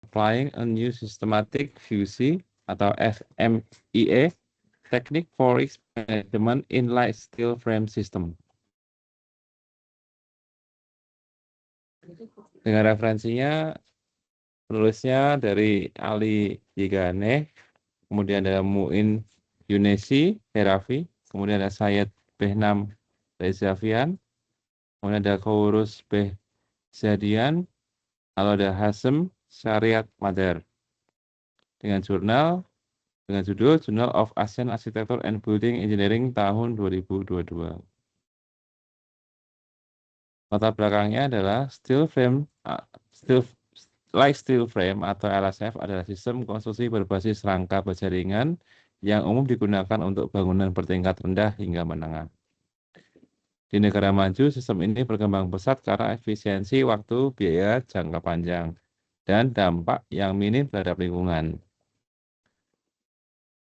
applying a new systematic FUSI atau FMEA technique for risk management in light steel frame system. Dengan referensinya, penulisnya dari Ali Yigane, kemudian ada Muin Yunesi Herafi, kemudian ada Syed Behnam Rezafian, kemudian ada Kaurus Behzadian, lalu ada Hasem Syariat Madar. Dengan judul Journal of Asian Architecture and Building Engineering tahun 2022. Latar belakangnya adalah steel frame atau LSF adalah sistem konstruksi berbasis rangka baja ringan yang umum digunakan untuk bangunan bertingkat rendah hingga menengah. Di negara maju, sistem ini berkembang pesat karena efisiensi waktu, biaya jangka panjang, dan dampak yang minim terhadap lingkungan.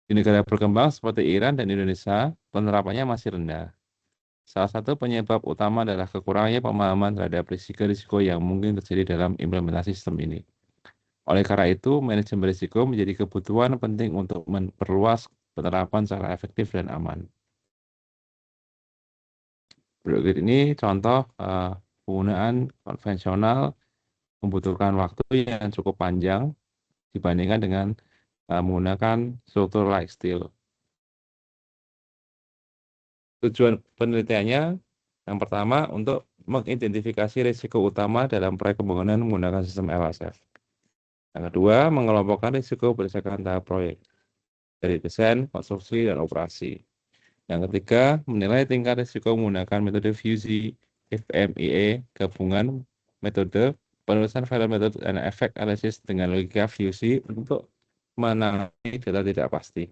Di negara berkembang seperti Iran dan Indonesia, penerapannya masih rendah. Salah satu penyebab utama adalah kekurangannya pemahaman terhadap risiko-risiko yang mungkin terjadi dalam implementasi sistem ini. Oleh karena itu, manajemen risiko menjadi kebutuhan penting untuk memperluas penerapan secara efektif dan aman. Berikut ini contoh penggunaan konvensional membutuhkan waktu yang cukup panjang dibandingkan dengan menggunakan struktur like steel. Tujuan penelitiannya yang pertama untuk mengidentifikasi risiko utama dalam proyek pembangunan menggunakan sistem LSF. Yang kedua, mengelompokkan risiko berdasarkan tahap proyek dari desain, konstruksi, dan operasi. Yang ketiga, menilai tingkat risiko menggunakan metode FUSI, FMEA, gabungan metode, penulisan file metode, dan efek analisis dengan logika FUSI untuk menangani data tidak pasti.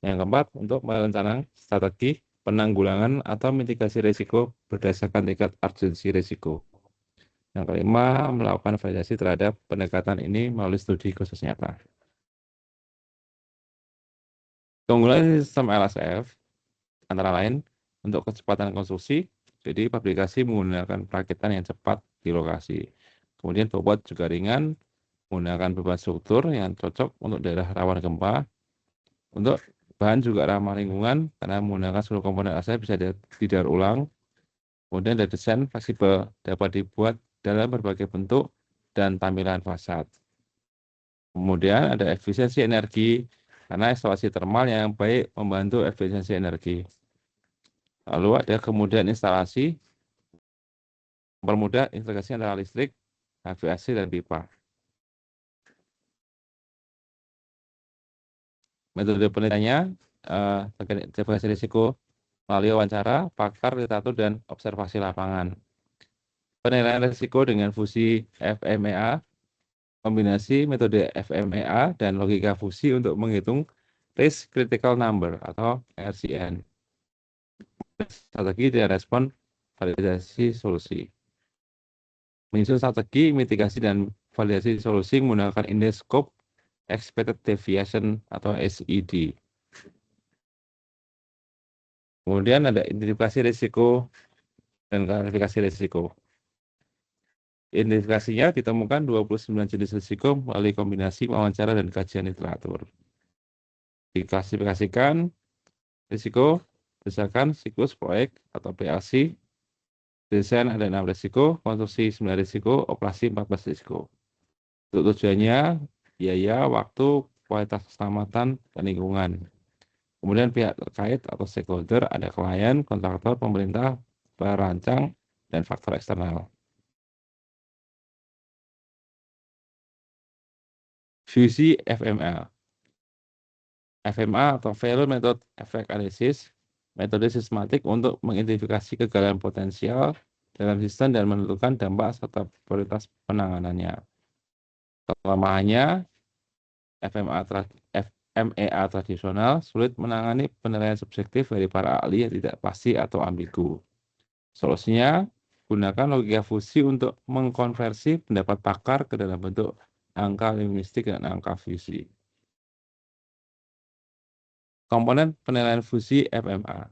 Yang keempat, untuk merencanakan strategi penanggulangan atau mitigasi risiko berdasarkan tingkat urgensi risiko. Yang kelima, melakukan validasi terhadap pendekatan ini melalui studi kasus nyata. Keunggulan sistem LSF antara lain untuk kecepatan konstruksi, jadi pabrikasi menggunakan perakitan yang cepat di lokasi. Kemudian bobot juga ringan, menggunakan beban struktur yang cocok untuk daerah rawan gempa. Untuk bahan juga ramah lingkungan karena menggunakan seluruh komponen LSF bisa didaur ulang. Kemudian ada desain fleksibel, dapat dibuat dalam berbagai bentuk dan tampilan fasad. Kemudian ada efisiensi energi karena instalasi termal yang baik membantu efisiensi energi. Lalu ada kemudian instalasi mempermudah integrasi antara listrik, HVAC, dan pipa. Metode penelitiannya identifikasi risiko melalui wawancara, pakar, literatur, dan observasi lapangan. Penilaian risiko dengan fusi FMEA, kombinasi metode FMEA dan logika fusi untuk menghitung risk critical number atau RCN. Strategi dan respon validasi solusi. Menyusun strategi mitigasi dan validasi solusi menggunakan indeks scope expected deviation atau SED. Kemudian ada identifikasi risiko dan klasifikasi risiko. Identifikasinya ditemukan 29 jenis risiko melalui kombinasi wawancara dan kajian literatur. Diklasifikasikan risiko berdasarkan siklus proyek atau PLC. Desain ada 6 risiko, konstruksi 9 risiko, operasi 14 risiko. Untuk tujuannya, biaya, waktu, kualitas keselamatan, dan lingkungan. Kemudian pihak terkait atau stakeholder ada klien, kontraktor, pemerintah, perancang, dan faktor eksternal. FUSI FMA. FMA atau Failure Method Effect Analysis, metode sistematik untuk mengidentifikasi kegagalan potensial dalam sistem dan menentukan dampak serta prioritas penanganannya. Kelemahannya, FMEA tradisional sulit menangani penilaian subjektif dari para ahli yang tidak pasti atau ambigu. Solusinya, gunakan logika fusi untuk mengkonversi pendapat pakar ke dalam bentuk angka linguistik dan angka fusi. Komponen penilaian fusi FMA.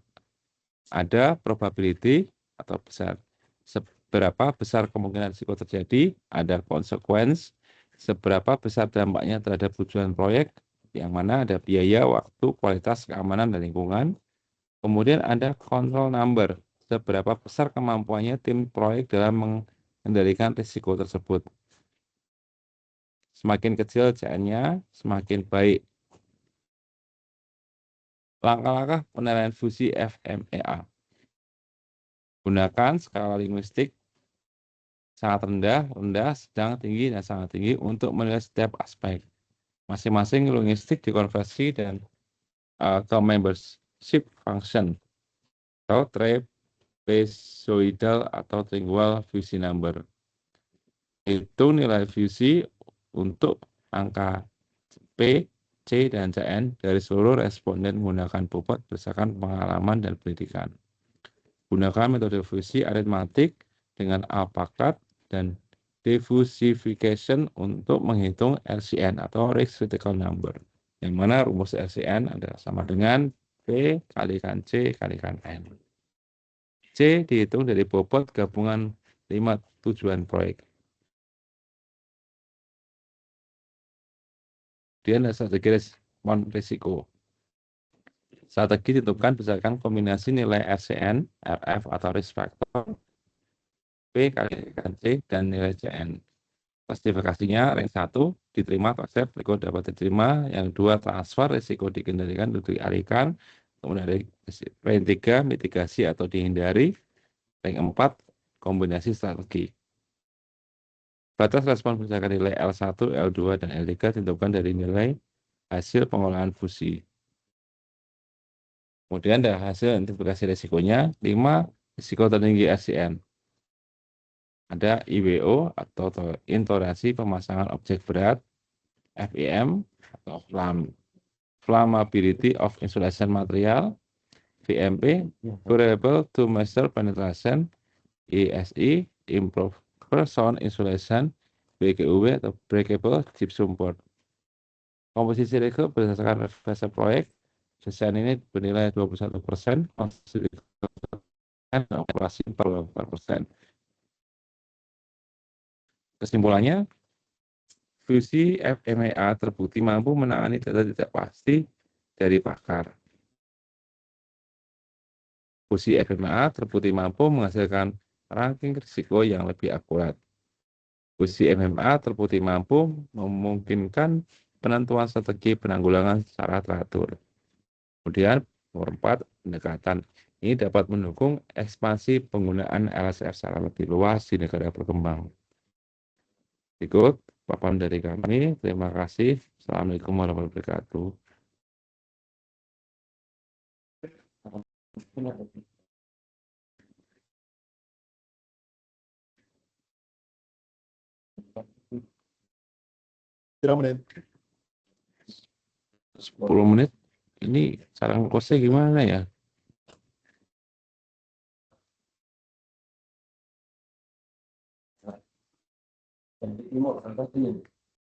Ada probability atau besar. Seberapa besar kemungkinan risiko terjadi, ada consequence, seberapa besar dampaknya terhadap tujuan proyek, yang mana ada biaya, waktu, kualitas, keamanan, dan lingkungan. Kemudian ada control number, seberapa besar kemampuannya tim proyek dalam mengendalikan risiko tersebut. Semakin kecil CN-nya, semakin baik. Langkah-langkah penilaian fusi FMEA. Gunakan skala linguistik sangat rendah, rendah, sedang, tinggi, dan sangat tinggi untuk menilai setiap aspek. Masing-masing linguistik dikonversi dan ke membership function atau trapezoidal atau triangular fusi number. Itu nilai fusi untuk angka P, C, dan CN dari seluruh responden menggunakan bobot berdasarkan pengalaman dan pendidikan. Gunakan metode fusi aritmatik dengan alpakat dan diffusification untuk menghitung RCN atau Risk Critical Number. Yang mana rumus RCN adalah sama dengan P kalikan C kalikan N. C dihitung dari bobot gabungan 5 tujuan proyek. Kemudian ada strategi respon risiko. Strategi ditentukan berdasarkan kombinasi nilai RCN, RF atau risk factor, P kalikan C, dan nilai CN. Klasifikasinya rank 1 diterima atau accept, risiko dapat diterima. Yang 2 transfer, risiko dikendalikan atau dialihkan. Kemudian rank 3 mitigasi atau dihindari. Rank 4 kombinasi strategi. Batas respon berdasarkan nilai L1, L2, dan L3 ditentukan dari nilai hasil pengolahan fusi. Kemudian ada hasil identifikasi risikonya. 5 risiko tertinggi RCN. Ada IWO atau intoleransi pemasangan objek berat, FIM atau flammability of insulation material, VMP, variable to measure penetration, ESI, improve sound insulation, BGUW atau breakable gypsum board. Komposisi risiko berdasarkan fase proyek, desain ini bernilai 21%, operasi 44%. Kesimpulannya, fusi FMEA terbukti mampu menangani data tidak pasti dari pakar. Fusi FMEA terbukti mampu menghasilkan ranking risiko yang lebih akurat. Fusi FMEA terbukti mampu memungkinkan penentuan strategi penanggulangan secara teratur. Kemudian, nomor 4, pendekatan. Ini dapat mendukung ekspansi penggunaan LSF secara lebih luas di negara berkembang. Berikut paparan dari kami. Terima kasih. Assalamualaikum warahmatullahi wabarakatuh. Berapa menit? 10 menit. Ini cara ngekosnya gimana ya? Ini mau